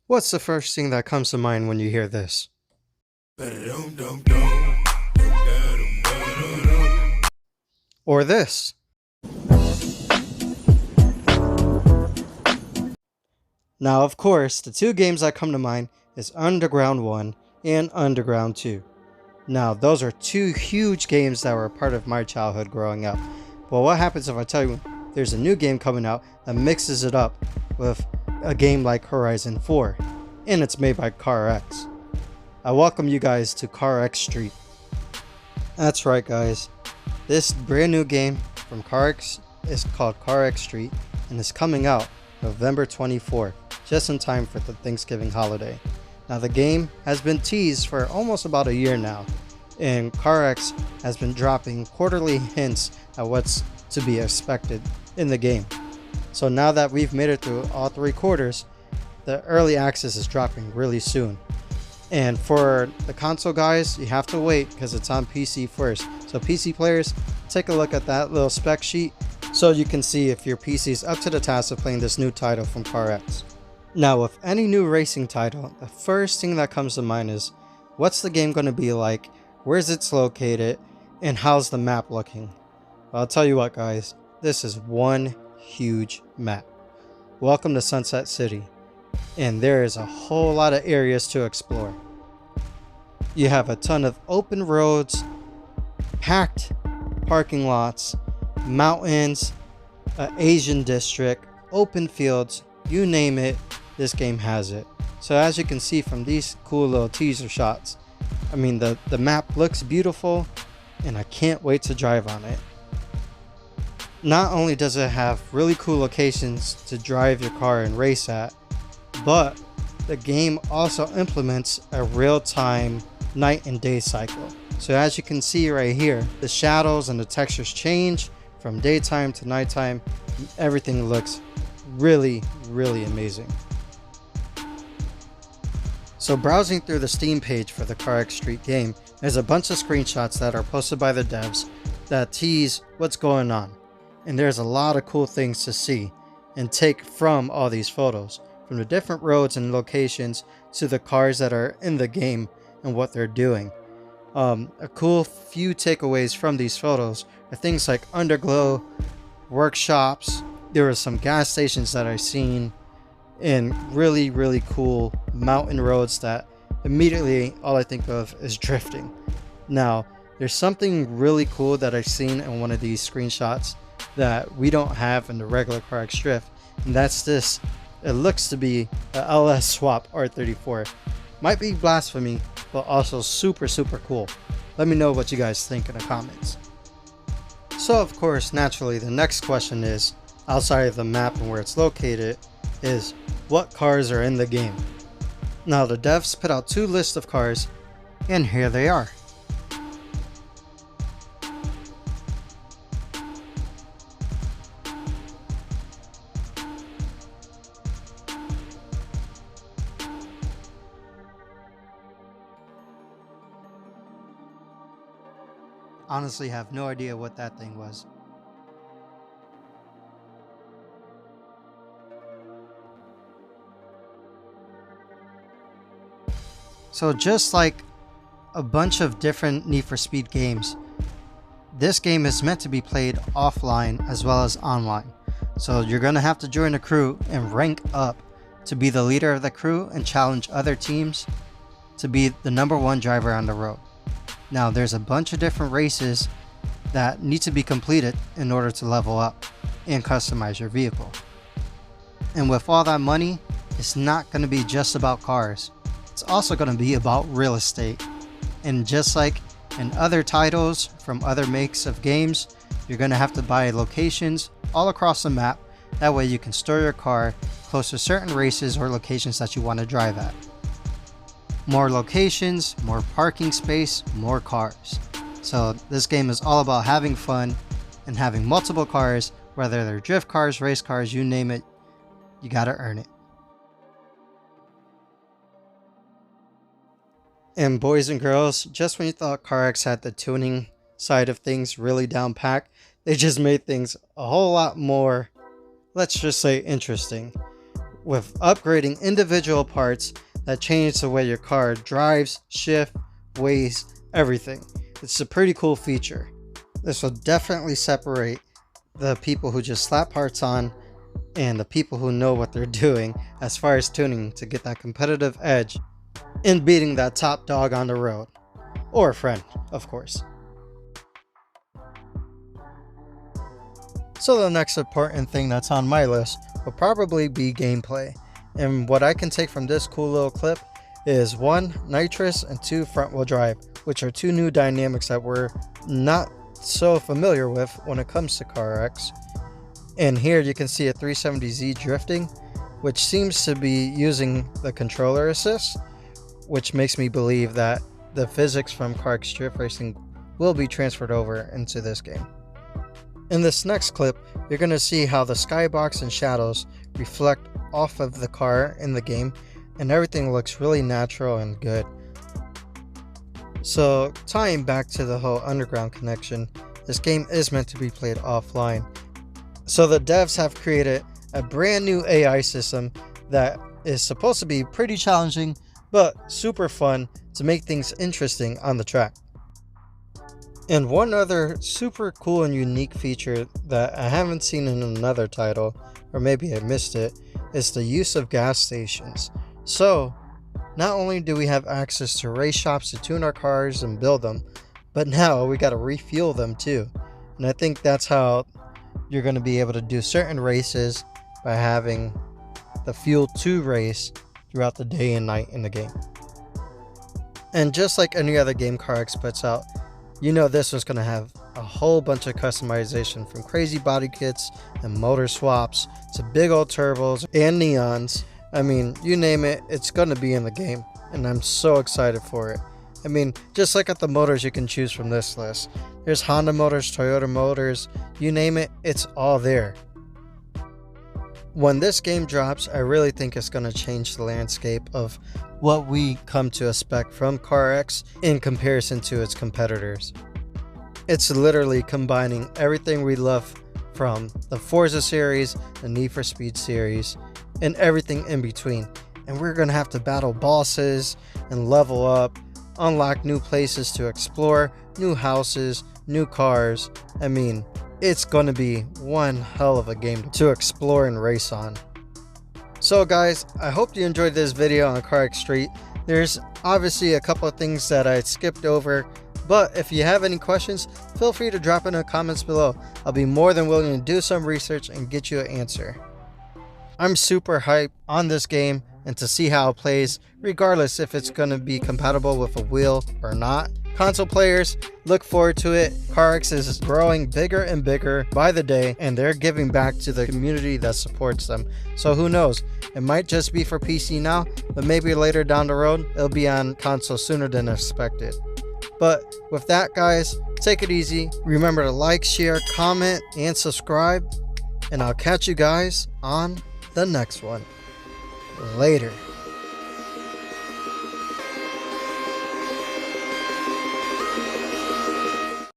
What's the first thing that comes to mind when you hear this? Or this? Now, of course, the two games that come to mind is Underground 1 and Underground 2. Now, those are two huge games that were a part of my childhood growing up. But what happens if I tell you there's a new game coming out that mixes it up with a game like Horizon 4, and it's made by CarX? I welcome you guys to CarX Street. That's right, guys. This brand new game from CarX is called CarX Street and is coming out November 24th, just in time for the Thanksgiving holiday. Now, the game has been teased for almost about a year now, and CarX has been dropping quarterly hints at what's to be expected in the game. So now that we've made it through all three quarters, the early access is dropping really soon. And for the console guys, you have to wait because it's on PC first. So PC players, take a look at that little spec sheet so you can see if your PC is up to the task of playing this new title from CarX. Now, with any new racing title, the first thing that comes to mind is, what's the game going to be like, where's it located, and how's the map looking? Well, I'll tell you what, guys, this is one huge map. Welcome to Sunset City, and there is a whole lot of areas to explore. You have a ton of open roads, packed parking lots, mountains, an Asian district, open fields, you name it, this game has it. So as you can see from these cool little teaser shots, I mean the map looks beautiful and I can't wait to drive on it. Not only does it have really cool locations to drive your car and race at, but the game also implements a real-time night and day cycle. So as you can see right here, the shadows and the textures change from daytime to nighttime. Everything looks really amazing. So browsing through the Steam page for the CarX Street game, there's a bunch of screenshots that are posted by the devs that tease what's going on. And there's a lot of cool things to see and take from all these photos, from the different roads and locations to the cars that are in the game and what they're doing. A cool few takeaways from these photos are things like underglow, workshops. There were some gas stations that I've seen, and really cool mountain roads that immediately all I think of is drifting. Now, there's something really cool that I've seen in one of these screenshots that we don't have in the regular CarX Drift, and that's this. It looks to be a LS swap R34. Might be blasphemy, but also super cool. Let me know what you guys think in the comments. So of course, naturally, the next question is, outside of the map and where it's located, is what cars are in the game. Now the devs put out two lists of cars, and here they are. Honestly, have no idea what that thing was. So just like a bunch of different Need for Speed games, this game is meant to be played offline as well as online. So you're going to have to join a crew and rank up to be the leader of the crew and challenge other teams to be the #1 driver on the road. Now there's a bunch of different races that need to be completed in order to level up and customize your vehicle. And with all that money, it's not going to be just about cars. It's also going to be about real estate. And just like in other titles from other makes of games, you're going to have to buy locations all across the map. That way you can store your car close to certain races or locations that you want to drive at. More locations, more parking space, more cars. So this game is all about having fun and having multiple cars, whether they're drift cars, race cars, you name it, you gotta earn it. And boys and girls, just when you thought CarX had the tuning side of things really down packed, they just made things a whole lot more, let's just say, interesting. with upgrading individual parts that change the way your car drives, shifts, weighs, everything. It's a pretty cool feature. This will definitely separate the people who just slap parts on and the people who know what they're doing as far as tuning to get that competitive edge in beating that top dog on the road. Or a friend, of course. So the next important thing that's on my list will probably be gameplay. And what I can take from this cool little clip is 1, nitrous, and 2, front wheel drive, which are 2 new dynamics that we're not so familiar with when it comes to CarX. And here you can see a 370Z drifting, which seems to be using the controller assist, which makes me believe that the physics from CarX drift racing will be transferred over into this game. In this next clip, you're going to see how the skybox and shadows reflect off of the car in the game, and everything looks really natural and good. So tying back to the whole underground connection, this game is meant to be played offline. So the devs have created a brand new AI system that is supposed to be pretty challenging but super fun to make things interesting on the track. And one other super cool and unique feature that I haven't seen in another title, or maybe I missed it, is the use of gas stations. So not only do we have access to race shops to tune our cars and build them, but now we got to refuel them too. And I think that's how you're going to be able to do certain races, by having the fuel to race throughout the day and night in the game. And just like any other game CarX puts out, you know this was going to have a whole bunch of customization, from crazy body kits and motor swaps to big old turbos and neons. I mean, you name it, it's going to be in the game, and I'm so excited for it. I mean, just look at the motors you can choose from this list. There's Honda motors, Toyota motors, you name it, it's all there. When this game drops, I really think it's going to change the landscape of what we come to expect from CarX in comparison to its competitors. It's literally combining everything we love from the Forza series, the Need for Speed series, and everything in between. And we're going to have to battle bosses and level up, unlock new places to explore, new houses, new cars. I mean, it's going to be one hell of a game to explore and race on. So guys, I hope you enjoyed this video on CarX Street. There's obviously a couple of things that I skipped over, but if you have any questions, feel free to drop in the comments below. I'll be more than willing to do some research and get you an answer. I'm super hyped on this game and to see how it plays, regardless if it's going to be compatible with a wheel or not. Console players, look forward to it. CarX is growing bigger and bigger by the day, and they're giving back to the community that supports them. So who knows, it might just be for PC now, but maybe later down the road, it'll be on console sooner than expected. But with that guys, take it easy. Remember to like, share, comment, and subscribe. And I'll catch you guys on the next one. Later.